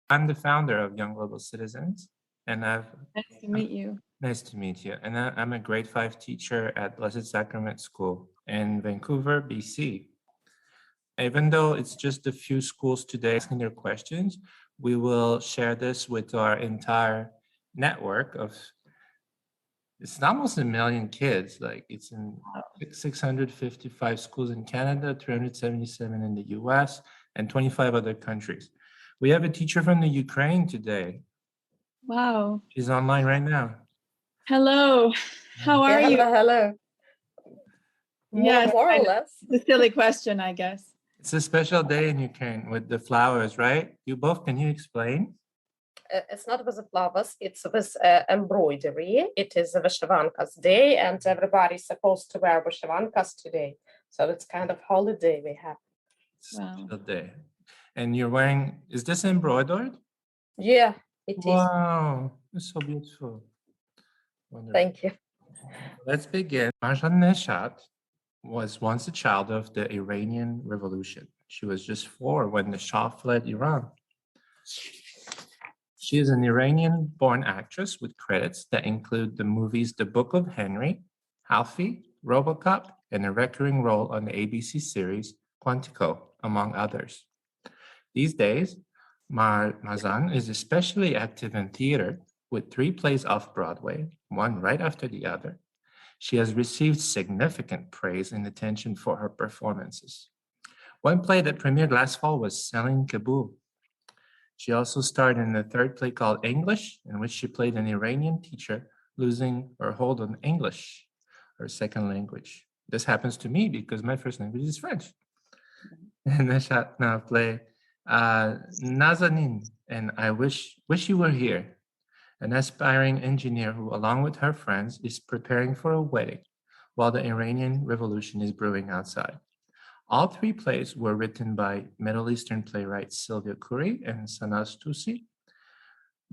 I'm the founder of Young Global Citizens, and Nice to meet you. nice to meet you. And I'm a grade 5 teacher at Blessed Sacrament School in Vancouver, BC. Even though it's just a few schools today asking their questions, we will share this with our entire network of, it's almost a million kids. Like it's in 655 schools in Canada, 377 in the US, and 25 other countries. We have a teacher from the Ukraine today. Wow. She's online right now. Hello. How are you? Hello. Yes, More I or know. less. It's a silly question, I guess. It's a special day in Ukraine with the flowers, right? You both, can you explain? It's not with the flowers, it's with embroidery. It is a Vyshyvankas day, and everybody's supposed to wear Vyshyvankas today. So it's kind of holiday we have. Wow. Special day. And you're wearing, is this embroidered? Yeah, it is. Wow, it's so beautiful. Wonderful. Thank you. Let's begin. Marjan Neshat was once a child of the Iranian Revolution. She was just 4 when the Shah fled Iran. She is an Iranian-born actress with credits that include the movies The Book of Henry, Alfie, RoboCop, and a recurring role on the ABC series Quantico, among others. These days, Marjan is especially active in theater with 3 plays off-Broadway, one right after the other. She has received significant praise and attention for her performances. One play that premiered last fall was Selling Kabul. She also starred in the 3rd play called English, in which she played an Iranian teacher losing her hold on English, her second language. This happens to me because my first language is French. And Neshat now play Nazanin, and I wish you were here, an aspiring engineer who, along with her friends, is preparing for a wedding while the Iranian Revolution is brewing outside. All 3 plays were written by Middle Eastern playwrights Sylvia Khoury and Sanaz Tusi.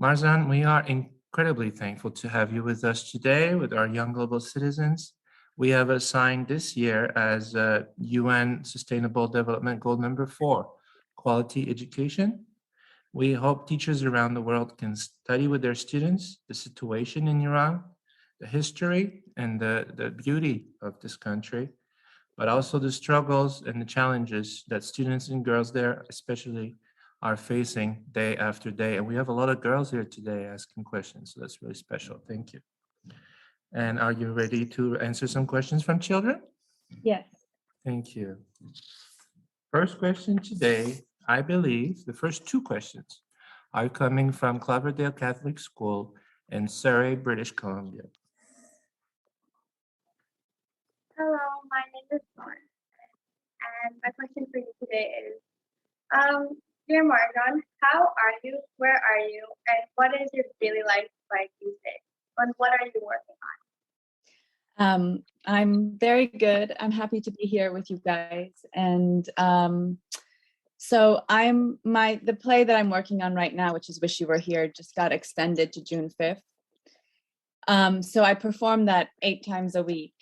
Marjan, we are incredibly thankful to have you with us today with our Young Global Citizens. We have assigned this year as UN Sustainable Development Goal number 4, quality education. We hope teachers around the world can study with their students the situation in Iran, the history and the beauty of this country, but also the struggles and the challenges that students and girls there especially are facing day after day. And we have a lot of girls here today asking questions, so that's really special. Thank you. And are you ready to answer some questions from children? Yes. Thank you. First question today, I believe the first 2 questions are coming from Cloverdale Catholic School in Surrey, British Columbia. Hello, my name is Lauren, and my question for you today is, dear Marjan, how are you, where are you, and what is your daily life like these days? And what are you working on? I'm very good. I'm happy to be here with you guys. And so the play that I'm working on right now, which is Wish You Were Here, just got extended to June 5th. So I perform that 8 times a week.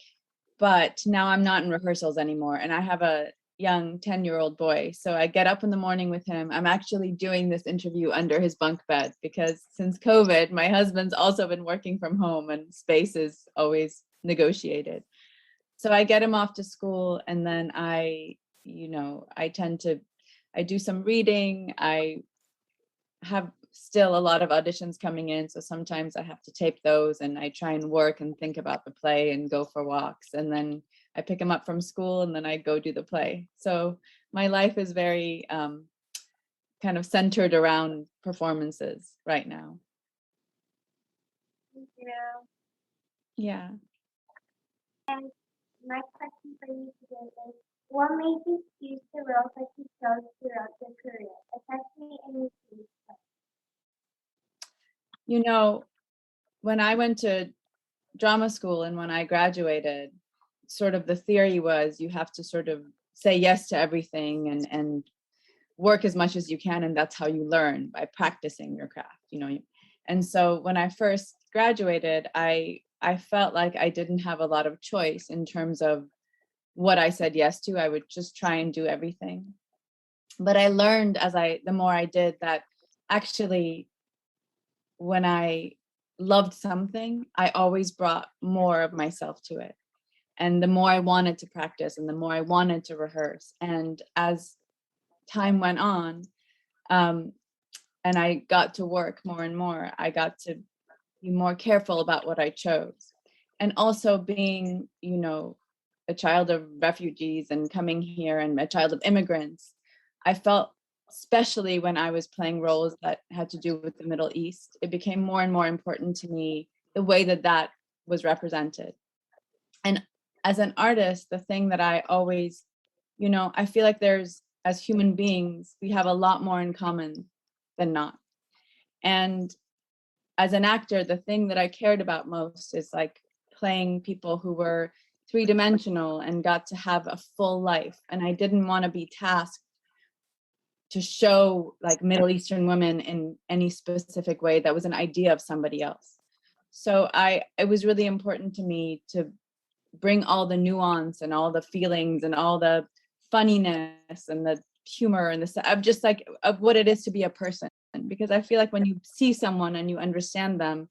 But now I'm not in rehearsals anymore, and I have a young 10-year-old boy. So I get up in the morning with him. I'm actually doing this interview under his bunk bed because since COVID, my husband's also been working from home and space is always negotiated. So I get him off to school, and then I do some reading. I have still a lot of auditions coming in, so sometimes I have to tape those, and I try and work and think about the play and go for walks, and then I pick him up from school and then I go do the play. So my life is very kind of centered around performances right now. Thank you. Yeah. And my question for you today is, what made you choose the roles that you chose throughout your career, especially in your TV play? You know, when I went to drama school and when I graduated, sort of the theory was you have to sort of say yes to everything and work as much as you can, and that's how you learn, by practicing your craft, And so when I first graduated, I felt like I didn't have a lot of choice in terms of what I said yes to. I would just try and do everything. But I learned the more I did, that actually, when I loved something, I always brought more of myself to it. And the more I wanted to practice and the more I wanted to rehearse. And as time went on, and I got to work more and more, I got to be more careful about what I chose. And also being, you know, a child of refugees and coming here and a child of immigrants, I felt, especially when I was playing roles that had to do with the Middle East, it became more and more important to me the way that that was represented. And as an artist, the thing that I always, you know, I feel like there's, as human beings, we have a lot more in common than not. And as an actor, the thing that I cared about most is like playing people who were three-dimensional and got to have a full life. And I didn't want to be tasked to show like Middle Eastern women in any specific way that was an idea of somebody else. So it was really important to me to bring all the nuance and all the feelings and all the funniness and the humor and of just like of what it is to be a person. Because I feel like when you see someone and you understand them,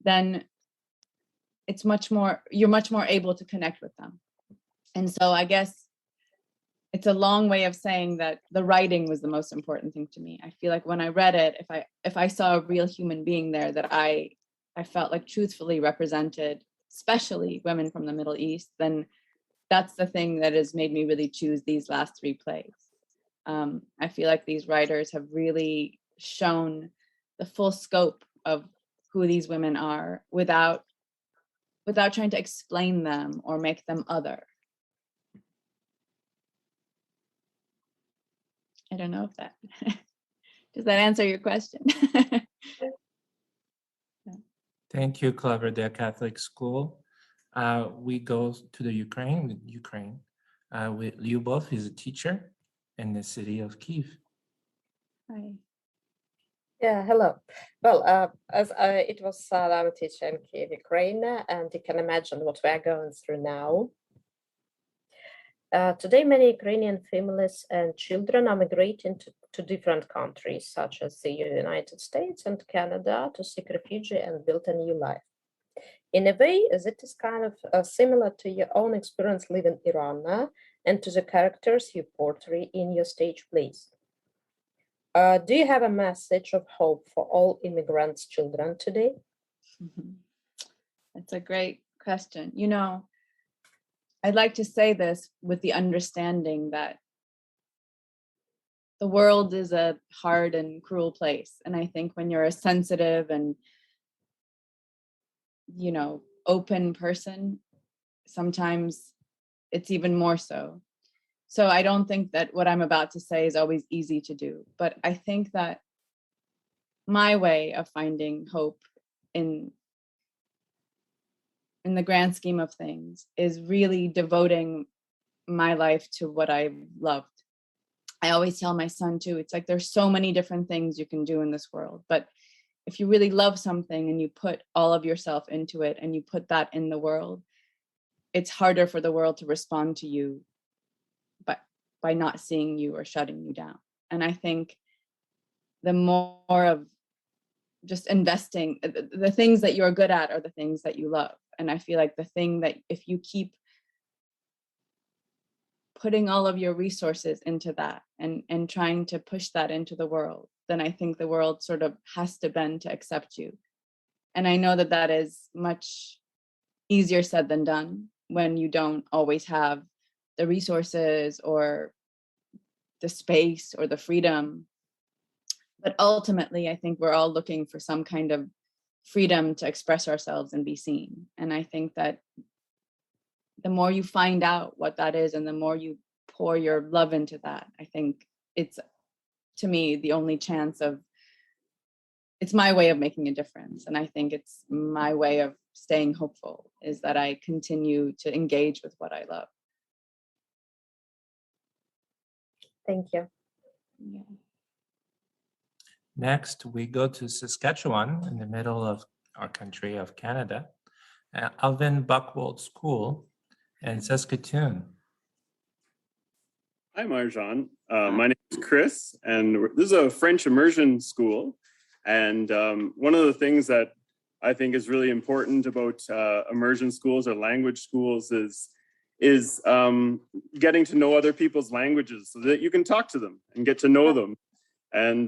then it's you're much more able to connect with them. And so I guess it's a long way of saying that the writing was the most important thing to me. I feel like when I read it, if I saw a real human being there that I felt like truthfully represented, especially women from the Middle East, then that's the thing that has made me really choose these last three plays. I feel like these writers have really shown the full scope of who these women are without trying to explain them or make them other. I don't know if that does that answer your question? Thank you, Clever Day Catholic School. We go to the Ukraine with Lyubov, who's a teacher in the city of Kyiv. Hi. Yeah, hello. Well, it was I'm a teacher in Kyiv, Ukraine, and you can imagine what we are going through now. Today, many Ukrainian families and children are migrating to different countries, such as the United States and Canada, to seek refuge and build a new life. In a way, it is kind of similar to your own experience living in Iran and to the characters you portray in your stage plays. Do you have a message of hope for all immigrants' children today? That's a great question. You know, I'd like to say this with the understanding that the world is a hard and cruel place. And I think when you're a sensitive and, you know, open person, sometimes it's even more so. So I don't think that what I'm about to say is always easy to do, but I think that my way of finding hope in the grand scheme of things is really devoting my life to what I loved. I always tell my son too, it's like there's so many different things you can do in this world, but if you really love something and you put all of yourself into it and you put that in the world, it's harder for the world to respond to you by not seeing you or shutting you down. And I think the more of just investing, the things that you're good at are the things that you love. And I feel like the thing that if you keep putting all of your resources into that and trying to push that into the world, then I think the world sort of has to bend to accept you. And I know that that is much easier said than done when you don't always have the resources or the space or the freedom. But ultimately, I think we're all looking for some kind of freedom to express ourselves and be seen. And I think that the more you find out what that is and the more you pour your love into that, I think it's, to me, the only chance of, it's my way of making a difference. And I think it's my way of staying hopeful is that I continue to engage with what I love. Thank you. Yeah. Next, we go to Saskatchewan in the middle of our country of Canada, Alvin Buckwald School in Saskatoon. Hi, Marjan. My name Chris, and this is a French immersion school. And one of the things that I think is really important about immersion schools or language schools is getting to know other people's languages so that you can talk to them and get to know them. And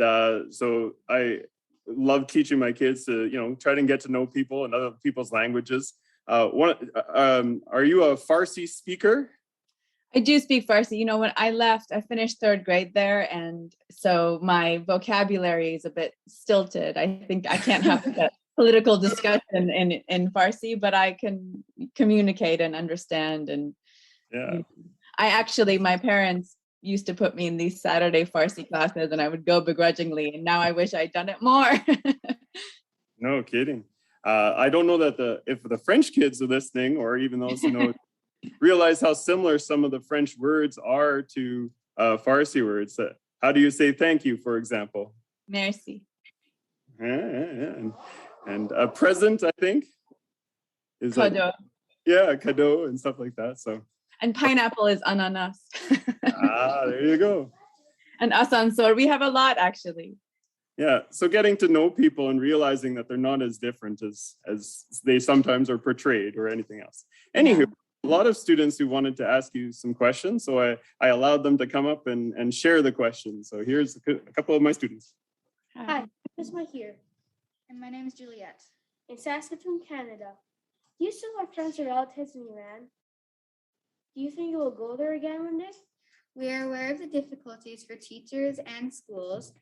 so I love teaching my kids to, try to get to know people and other people's languages. Are you a Farsi speaker? I do speak Farsi. When I left, I finished 3rd grade there. And so my vocabulary is a bit stilted. I think I can't have a political discussion in Farsi, but I can communicate and understand. And yeah, my parents used to put me in these Saturday Farsi classes and I would go begrudgingly. And now I wish I'd done it more. No kidding. I don't know that if the French kids are listening, or even those who realize how similar some of the French words are to Farsi words. How do you say thank you, for example? Merci. And a present, I think, is Cadeau. Cadeau and stuff like that. So. And pineapple is ananas. There you go. And asansor, we have a lot actually. Yeah, so getting to know people and realizing that they're not as different as they sometimes are portrayed or anything else. Anywho, a lot of students who wanted to ask you some questions, so I allowed them to come up and share the questions. So here's a couple of my students. Hi, my name is Mahir. And my name is Juliet. In Saskatchewan, Canada. Do you still have friends or relatives in Iran? Do you think you will go there again one day? We are aware of the difficulties for teachers and schools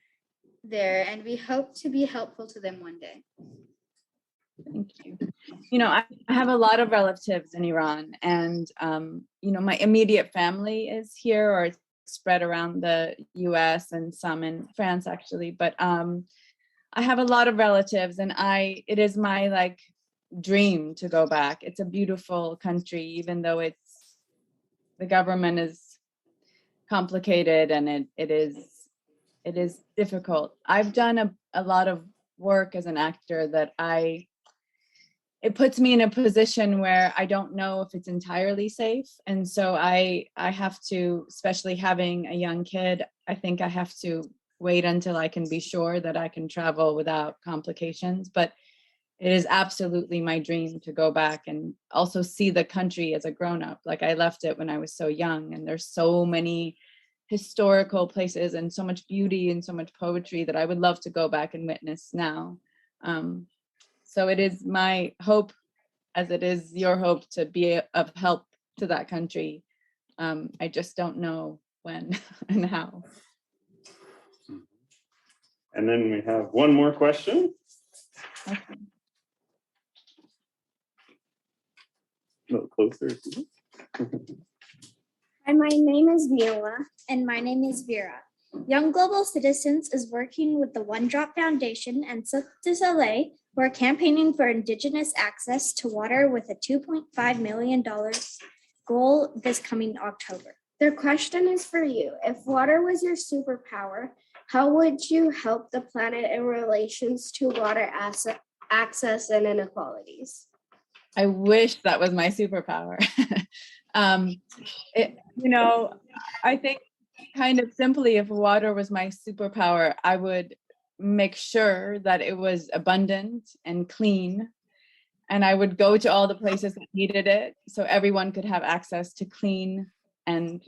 there, and we hope to be helpful to them one day. Thank you. I have a lot of relatives in Iran, and my immediate family is here or spread around the US and some in France actually, but I have a lot of relatives, and it is my dream to go back. It's a beautiful country, even though the government is complicated and it is difficult. I've done a lot of work as an actor that it puts me in a position where I don't know if it's entirely safe. And so I have to, especially having a young kid, I think I have to wait until I can be sure that I can travel without complications. But it is absolutely my dream to go back and also see the country as a grown-up. I left it when I was so young, and there's so many historical places and so much beauty and so much poetry that I would love to go back and witness now. So it is my hope, as it is your hope, to be of help to that country. I just don't know when and how. And then we have one more question. Okay. A little closer. Hi, my name is Mila. And my name is Vera. Young Global Citizens is working with the One Drop Foundation and Cirque du Soleil, who are campaigning for Indigenous access to water with a $2.5 million goal this coming October. Their question is for you. If water was your superpower, how would you help the planet in relations to water access and inequalities? I wish that was my superpower. I think kind of simply, if water was my superpower, I would make sure that it was abundant and clean. And I would go to all the places that needed it so everyone could have access to clean and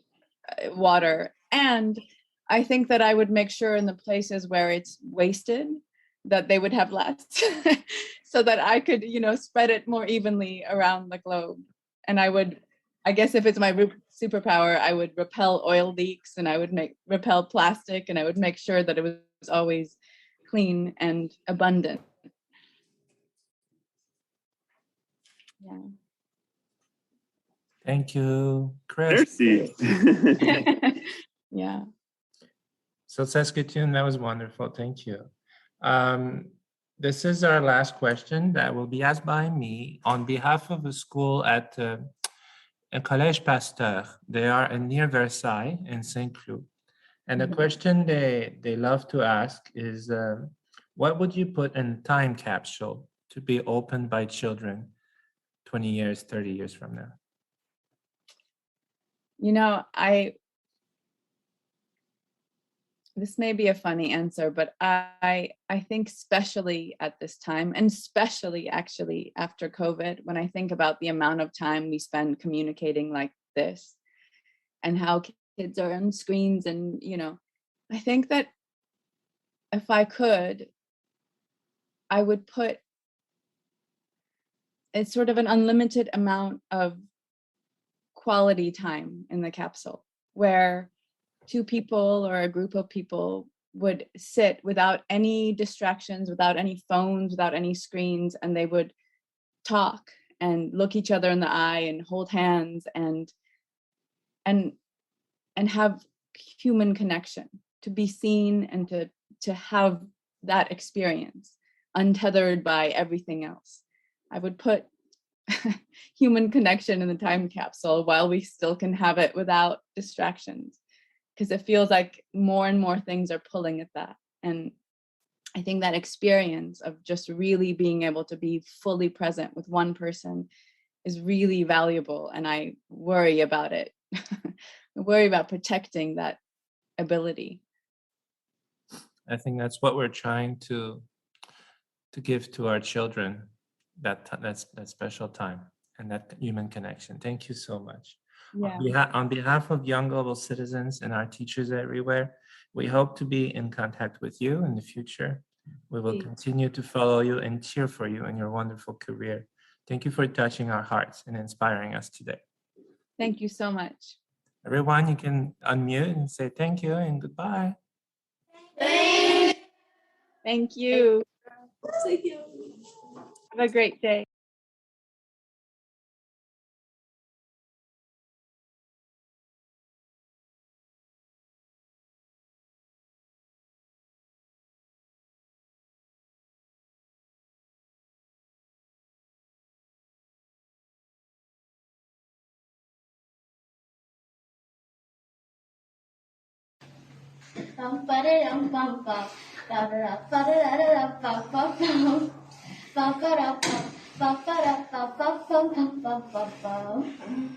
water. And I think that I would make sure in the places where it's wasted that they would have less so that I could, spread it more evenly around the globe. And I guess if it's my superpower, I would repel oil leaks, and I would repel plastic, and I would make sure that it was always clean and abundant. Yeah. Thank you, Chris. Merci. Yeah. So Saskatoon, that was wonderful. Thank you. This is our last question that will be asked by me on behalf of the school at Collège Pasteur. They are near Versailles in Saint-Cloud. And the question they love to ask is, what would you put in a time capsule to be opened by children 20 years, 30 years from now? this may be a funny answer, but I think especially at this time, and especially actually after COVID, when I think about the amount of time we spend communicating like this and how kids are on screens, and I think that if I could, I would put it's sort of an unlimited amount of quality time in the capsule where two people or a group of people would sit without any distractions, without any phones, without any screens, and they would talk and look each other in the eye and hold hands and have human connection, to be seen and to have that experience untethered by everything else. I would put human connection in the time capsule while we still can have it without distractions, because it feels like more and more things are pulling at that. And I think that experience of just really being able to be fully present with one person is really valuable. And I worry about it. I worry about protecting that ability. I think that's what we're trying to give to our children, that special time and that human connection. Thank you so much. Yeah. On behalf of young global citizens and our teachers everywhere, we hope to be in contact with you in the future. We will continue to follow you and cheer for you in your wonderful career. Thank you for touching our hearts and inspiring us today. Thank you so much. Everyone, you can unmute and say thank you and goodbye. Thank you. Have a great day. Bum ba da dum bum bum ba da da da bum bum bum bum ba da bum ba da bum bum bum bum bum bum bum.